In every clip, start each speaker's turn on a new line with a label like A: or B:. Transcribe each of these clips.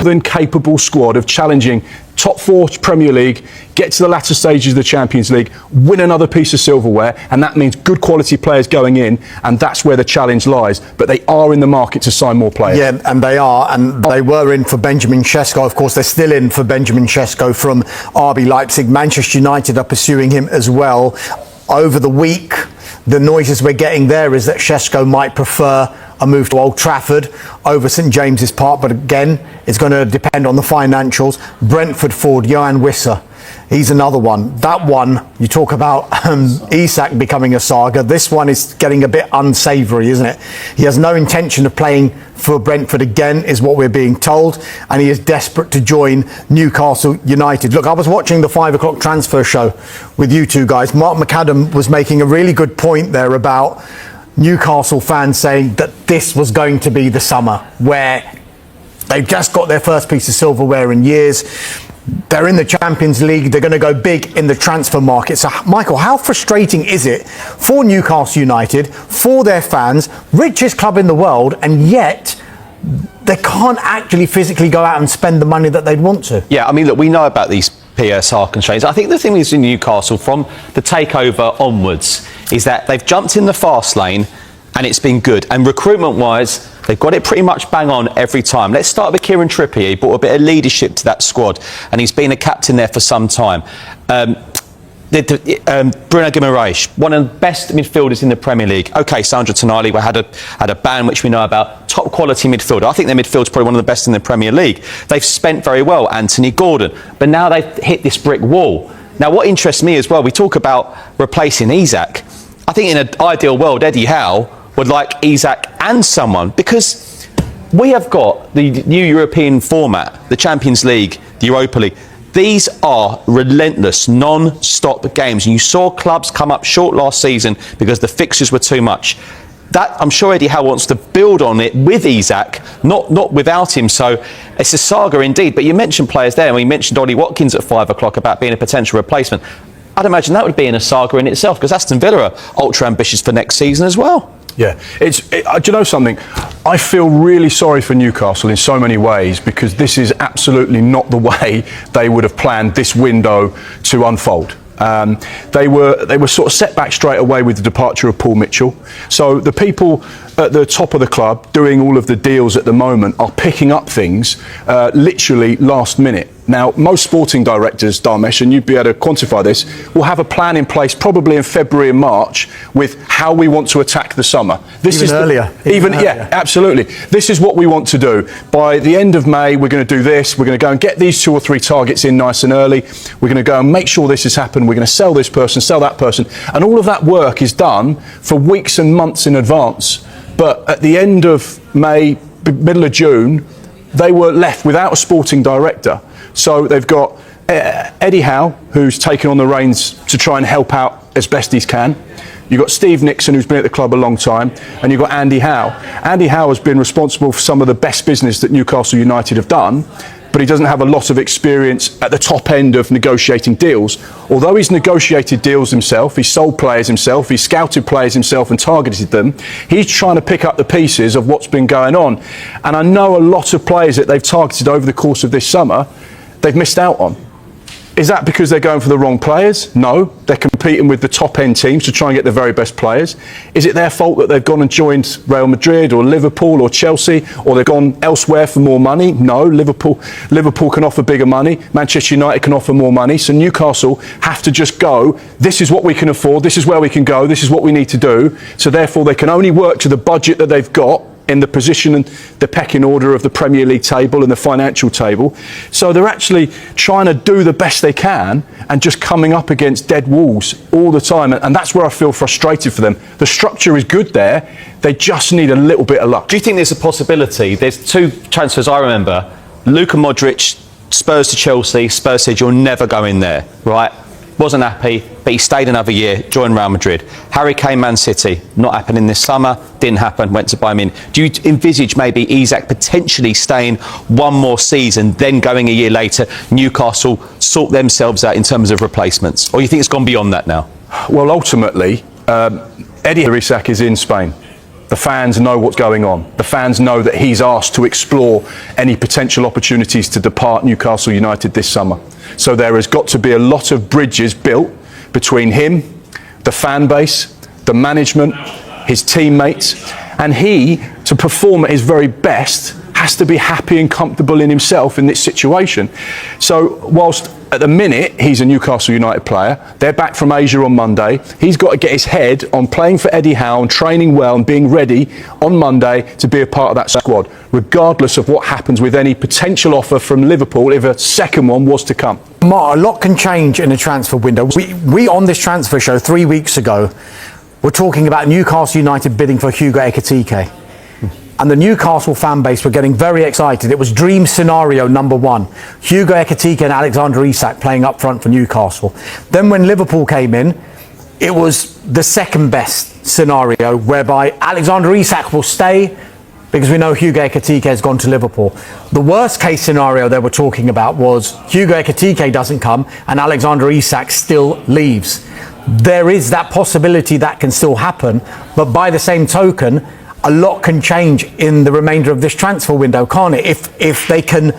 A: than capable squad of challenging top 4 Premier League, get to the latter stages of the Champions League, win another piece of silverware, and that means good quality players going in, and that's where the challenge lies. But they are in the market to sign more players.
B: Yeah, and they are, and they were in for Benjamin Sesko. Of course, they're still in for Benjamin Sesko from RB Leipzig. Manchester United are pursuing him as well. Over the week, the noises we're getting there is that Sesko might prefer a move to Old Trafford over St James's Park, but again, it's going to depend on the financials. Brentford forward Johan Wissa, he's another one. That one, you talk about Isak becoming a saga. This one is getting a bit unsavoury, isn't it? He has no intention of playing for Brentford again, is what we're being told, and he is desperate to join Newcastle United. Look, I was watching the 5 o'clock transfer show with you two guys. Mark McAdam was making a really good point there about Newcastle fans saying that this was going to be the summer where they've just got their first piece of silverware in years. They're in the Champions League. They're going to go big in the transfer market. So, Michael, how frustrating is it for Newcastle United, for their fans, richest club in the world, and yet they can't actually physically go out and spend the money that they'd want to?
C: Yeah, I mean, look, we know about these PSR constraints. I think the thing is in Newcastle from the takeover onwards is that they've jumped in the fast lane and it's been good. And recruitment-wise, they've got it pretty much bang on every time. Let's start with Kieran Trippier. He brought a bit of leadership to that squad and he's been a captain there for some time. Bruno Guimaraes, one of the best midfielders in the Premier League. OK, Sandro Tonali had a ban, which we know about. Top quality midfielder. I think their midfield's probably one of the best in the Premier League. They've spent very well, Anthony Gordon. But now they've hit this brick wall. Now, what interests me as well, we talk about replacing Isak. I think in an ideal world, Eddie Howe would like Isak and someone, because we have got the new European format, the Champions League, the Europa League. These are relentless, non-stop games. And you saw clubs come up short last season because the fixtures were too much. That, I'm sure Eddie Howe wants to build on it with Isak, not without him. So it's a saga indeed. But you mentioned players there, and we mentioned Ollie Watkins at 5 o'clock about being a potential replacement. I'd imagine that would be in a saga in itself, because Aston Villa are ultra ambitious for next season as well.
A: Yeah, do you know something? I feel really sorry for Newcastle in so many ways, because this is absolutely not the way they would have planned this window to unfold. They were sort of set back straight away with the departure of Paul Mitchell. So the people at the top of the club doing all of the deals at the moment are picking up things literally last minute. Now, most sporting directors, Dharmesh, and you'd be able to quantify this, will have a plan in place probably in February and March with how we want to attack the summer. This is
B: earlier.
A: Even earlier. Yeah, absolutely. This is what we want to do. By the end of May, we're going to do this. We're going to go and get these 2 or 3 targets in nice and early. We're going to go and make sure this has happened. We're going to sell this person, sell that person. And all of that work is done for weeks and months in advance. But at the end of May, middle of June, they were left without a sporting director. So they've got Eddie Howe, who's taken on the reins to try and help out as best he can. You've got Steve Nixon, who's been at the club a long time, and you've got Andy Howe. Andy Howe has been responsible for some of the best business that Newcastle United have done, but he doesn't have a lot of experience at the top end of negotiating deals. Although he's negotiated deals himself, he's sold players himself, he's scouted players himself and targeted them, he's trying to pick up the pieces of what's been going on. And I know a lot of players that they've targeted over the course of this summer, they've missed out on. Is that because they're going for the wrong players? No, they're competing with the top end teams to try and get the very best players. Is it their fault that they've gone and joined Real Madrid or Liverpool or Chelsea, or they've gone elsewhere for more money? No, Liverpool can offer bigger money. Manchester United can offer more money. So Newcastle have to just go, this is what we can afford, this is where we can go, this is what we need to do. So therefore they can only work to the budget that they've got in the position and the pecking order of the Premier League table and the financial table. So they're actually trying to do the best they can and just coming up against dead walls all the time. And that's where I feel frustrated for them. The structure is good there. They just need a little bit of luck.
C: Do you think there's a possibility? There's 2 transfers I remember. Luka Modric, Spurs to Chelsea. Spurs said, you're never going there, right? Wasn't happy, but he stayed another year, joined Real Madrid. Harry Kane, Man City, not happening this summer, didn't happen, went to Bayern Munich. Do you envisage maybe Isak potentially staying 1 more season, then going a year later, Newcastle sort themselves out in terms of replacements? Or you think it's gone beyond that now?
A: Well, ultimately, Eddie Isak is in Spain. The fans know what's going on. The fans know that he's asked to explore any potential opportunities to depart Newcastle United this summer. So there has got to be a lot of bridges built between him, the fan base, the management, his teammates, and he, to perform at his very best, has to be happy and comfortable in himself in this situation. So whilst at the minute he's a Newcastle United player, they're back from Asia on Monday, he's got to get his head on playing for Eddie Howe and training well and being ready on Monday to be a part of that squad, regardless of what happens with any potential offer from Liverpool if a second one was to come.
B: Mark, a lot can change in a transfer window. We on this transfer show 3 weeks ago were talking about Newcastle United bidding for Hugo Ekitike. And the Newcastle fan base were getting very excited. It was dream scenario number one. Hugo Ekitike and Alexander Isak playing up front for Newcastle. Then when Liverpool came in, it was the second best scenario, whereby Alexander Isak will stay because we know Hugo Ekitike has gone to Liverpool. The worst case scenario they were talking about was Hugo Ekitike doesn't come and Alexander Isak still leaves. There is that possibility that can still happen, but by the same token, a lot can change in the remainder of this transfer window, can't it? If they can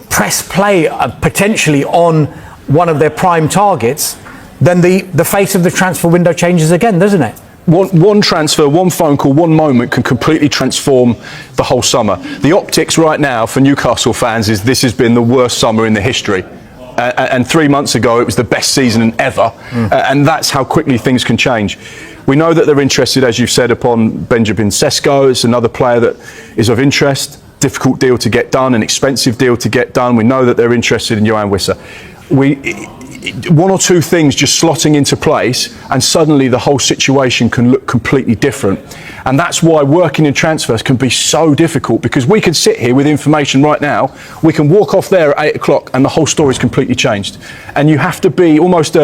B: press play potentially on one of their prime targets, then the face of the transfer window changes again, doesn't it?
A: One transfer, one phone call, one moment can completely transform the whole summer. The optics right now for Newcastle fans is this has been the worst summer in the history. And 3 months ago it was the best season ever. And that's how quickly things can change. We know that they're interested, as you've said, upon Benjamin Sesko. It's another player that is of interest. Difficult deal to get done, an expensive deal to get done. We know that they're interested in Yoane Wissa. One or two things just slotting into place and suddenly the whole situation can look completely different. And that's why working in transfers can be so difficult, because we can sit here with information right now, we can walk off there at 8 o'clock and the whole story's completely changed. And you have to be almost you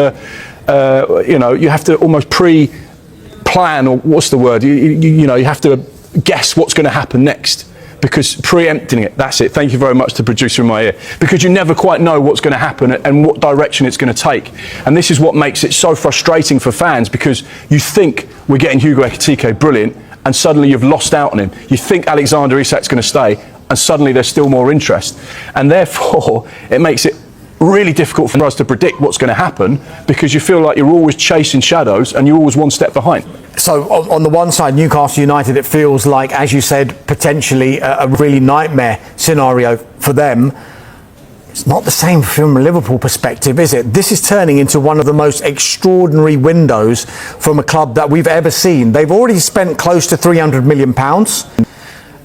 A: have to almost pre-plan, or what's the word? You have to guess what's going to happen next. Because preempting it, that's it. Thank you very much to the producer in my ear. Because you never quite know what's going to happen and what direction it's going to take. And this is what makes it so frustrating for fans, because you think we're getting Hugo Ekitike, brilliant, and suddenly you've lost out on him. You think Alexander Isak's going to stay, and suddenly there's still more interest. And therefore, it makes it really difficult for us to predict what's going to happen, because you feel like you're always chasing shadows and you're always one step behind.
B: So on the one side, Newcastle United, it feels like, as you said, potentially a really nightmare scenario for them. It's not the same from a Liverpool perspective, is it? This is turning into one of the most extraordinary windows from a club that we've ever seen. They've already spent close to £300 million.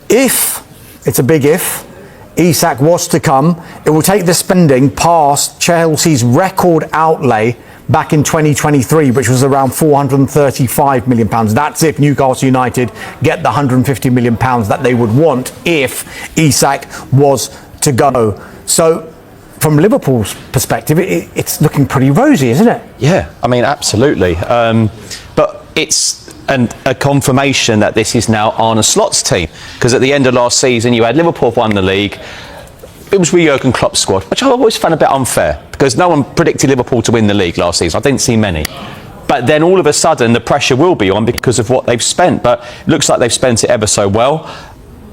B: If, it's a big if, Isak was to come, it will take the spending past Chelsea's record outlay back in 2023, which was around £435 million. That's if Newcastle United get the £150 million that they would want if Isak was to go. So from Liverpool's perspective, it's looking pretty rosy, isn't it?
C: Yeah, I mean, absolutely. But it's a confirmation that this is now Arne Slot's team, because at the end of last season you had Liverpool have won the league. It was with Jurgen Klopp's squad, which I always found a bit unfair, because no one predicted Liverpool to win the league last season. I didn't see many. But then all of a sudden the pressure will be on because of what they've spent. But it looks like they've spent it ever so well.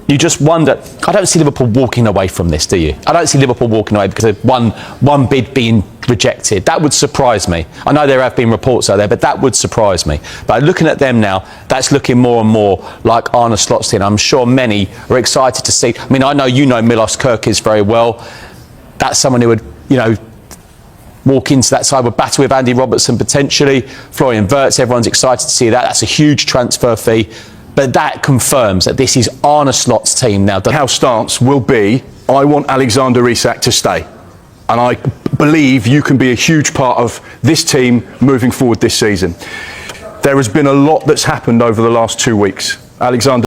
C: You just wonder, I don't see Liverpool walking away from this, do you? I don't see Liverpool walking away because of one bid being rejected. That would surprise me. I know there have been reports out there, but that would surprise me. But looking at them now, that's looking more and more like Arne Slot's team. I'm sure many are excited to see. I mean, I know you know Milos Kerkez very well. That's someone who would, walk into that side, would battle with Andy Robertson potentially. Florian Wirtz, everyone's excited to see that. That's a huge transfer fee. But that confirms that this is Arne Slot's team now.
A: Our stance will be, I want Alexander Isak to stay. And I believe you can be a huge part of this team moving forward this season. There has been a lot that's happened over the last 2 weeks. Alexander